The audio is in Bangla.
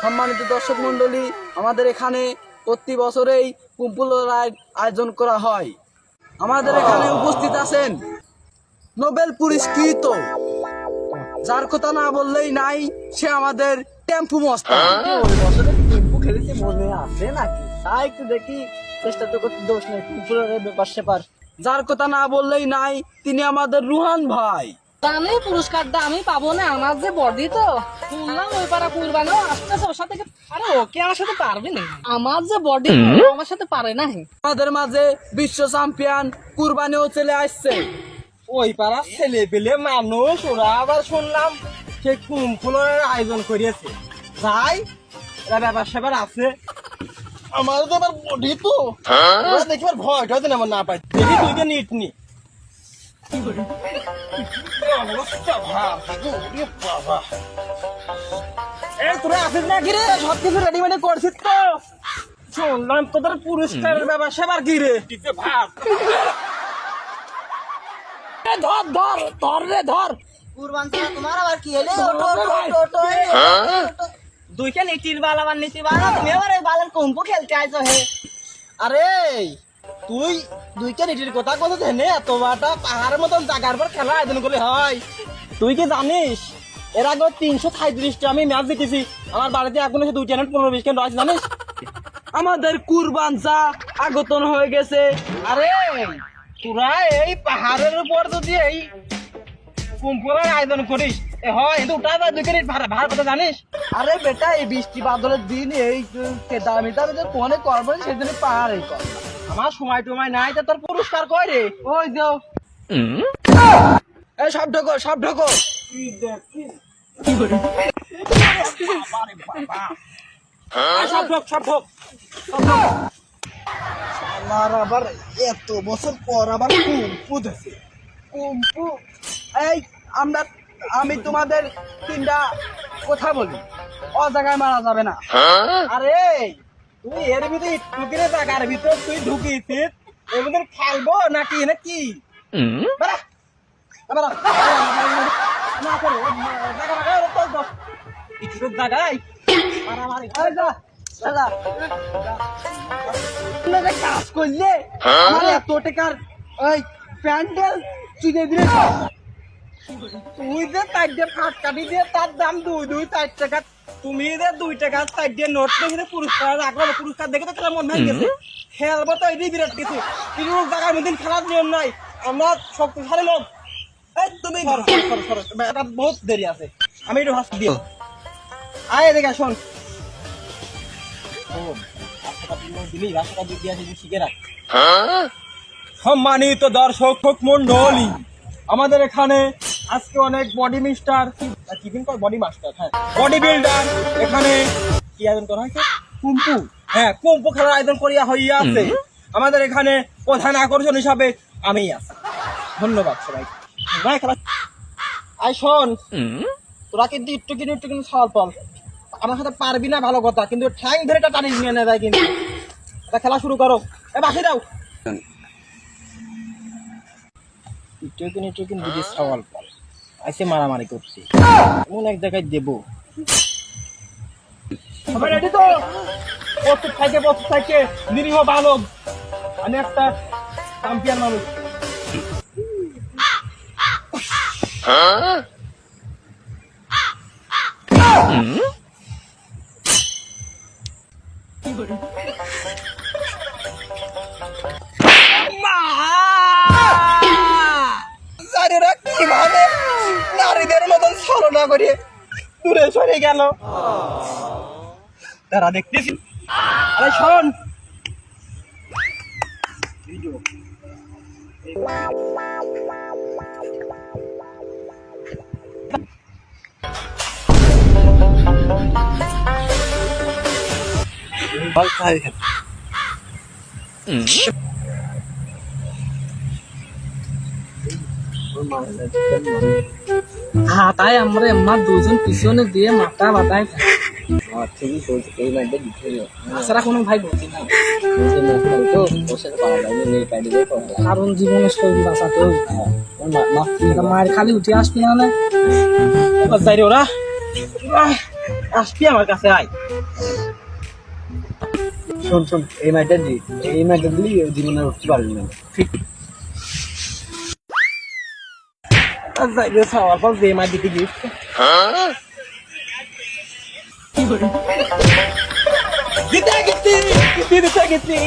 সম্মানিত দর্শক মণ্ডলী, আমাদের এখানে প্রতি বছরেই কুম্পুলের আয়োজন করা হয়। আমাদের এখানে উপস্থিত আছেন নোবেল পুরস্কৃত, যার কথা না বললেই নাই, সে আমাদের টেম্পু মস্তান। ওই বছরে টেম্পু খেলেছি মনে আছে নাকি? তাই একটু দেখি, চেষ্টা তো করতে দোষ নেই, টেম্পুর ব্যাপার সেপার। যার কথা না বললেই নাই, তিনি আমাদের রুহান ভাই। জানি পুরস্কারটা আমি পাবো না, আমার যে বডি তো শুনলাম ওই পাড়া কুরবানিও আসতেছে ওর সাথে। আরে ওকে আমার সাথে পারবে না, আমার যে বডি আমার সাথে পারে না। আমাদের মাঝে বিশ্ব চ্যাম্পিয়ন কুরবানিও চলে আসছে। ওই পাড়ার ছেলে পেলে মানুষ, ওরা আবার শুনলাম সে কুম্পুলের আয়োজন করিয়েছে। যাই, এরা ব্যাপার সেপার আছে। আমার তো আবার বডি তো ওরা দেখি আর ভয়টা যেন আমার না পাই। দেখি তুই তো নিট নি তোরা আসিস না কিরে? সবকিছু রেডিমেডি করছিস তো? শুনলাম তোদের পুরস্কারের ব্যাপার সেবার কিরে ভাব। ধর ধর ধর রে ধর। কুরবান ছাড়া তোমার আবার কি হলে? দুইটা নীতির বাল, আবার নীতির বাল, তুমি আবার এই বালের কুম্পু খেলতে আইছো হে? আরে তুই দুইটা নীতির কথা কত জেনে এত বাটা পাহাড়ের মতন জায়গার পর খেলা আয়োজন করলে হয়? তুই কি জানিস এর আগে 337টা আমি ম্যাচ জিতেছি। আমার বাড়িতে এখন এসে 2-15-20 কেন রয়েছে জানিস? আমাদের কুরবান চা আগতন হয়ে গেছে। আরে তোরা এই পাহাড়ের উপর যদি এই কুম্পুরের আয়োজন করিস হয় কিন্তু ওটা আবার 2 মিনিট ভাড়া কথা জানিস? আরে বেটা, এই বৃষ্টি বাদলের দিন এই কেদারমিতা কোনে করবো, সেদিন পাহাড়ে কর। আমার সময় টময় নাই, তা তোর পুরস্কার কই রে? ওই যাও, এই সব ঢোকো, সব ঢোকো। সব ঢোক, সব ঢোক। আমার আবার এত বছর পর আবার কুম্পু দেখে। কুম্পু এই আমি তোমাদের তিনটা কথা বলি, ও জায়গায় মারা যাবে না। আরে তুই এর ভিতরে টুকিরে জায়গার ভিতর তুই ঢুকিয়েছিস, এর ভিতরে খেলবো নাকি নাকি? বাড়া, বাড়া, না করো, জায়গা লাগাও, তোর দোষ। একটু জায়গায় মারামারি। এই যা, দাদা, আপনারা কাজ করলে আমার এত টাকার ওই প্যান্ডেল চুলে দিলে। তুই যে 4 দিয়ে ফাঁক কাটি দিয়ে তার দাম 2-4 টাকা, তুমি যে 2 টাকা 4 দিয়ে নোট দেখে পুরস্কার রাখলো, পুরস্কার দেখে তো তোমার মন ভেঙে গেছে। খেলবো তো এটাই বিরাট কিছু, কিন্তু জায়গার মধ্যে খেলার নিয়ম নাই। আমরা শক্তিশালী লোক। এই তুমি বহুত দেরি আছে, আমি একটু হাসি দিও। আয় এদিকে শোন, সম্মানিত দর্শক মন্ডলী, আমাদের এখানে আজকে অনেক বডি মিস্টার বডি মাস্টার, হ্যাঁ বডি বিল্ডার এখানে কি আয়োজন করা হয়েছে? কুম্পু, হ্যাঁ কুম্পু খেলার আয়োজন করিয়া হইয়া আছে। আমাদের এখানে প্রধান আকর্ষণ হিসাবে আমি আছি। ধন্যবাদ সবাই। ভাই খেলা আই শোন, তোরা কিন্তু একটু কিন্তু সওয়াল পল আমার সাথে পারবি না ভালো কথা, কিন্তু ঠ্যাং ধরে একটা টানিস নিয়ে নেয় কিন্তু। খেলা শুরু করো, এ বাসে দাও। একটু বুঝে সওয়াল পল আইসে মারামারি করছে, এমন এক জায়গায় দেবো। সবাই রেডি তো? প্রস্তুত থাকে নিরীহ বালক, আমি একটা চ্যাম্পিয়ন মানুষ। কিভাবে নারীদের মতন ছলনা করে দূরে সরে গেল তারা দেখতেছি। আরে শোন, হাতায় আমরা এমন দুজন পিছনে দিয়ে মাথা বাতায়। তাছাড়া কোনো ভাই বলছি না, কারণ জীবনে শরীর বাঁচাতেও মায়ের খালি উঠে আসবি না। ওরা আসবি আমার কাছে আয়। শোন এই ম্যাটার দিলি জীবনে উঠতে পারবি না। আর যাই রে খাওয়ার পর যে মাই দিতে গিয়ে দিতে গেছি।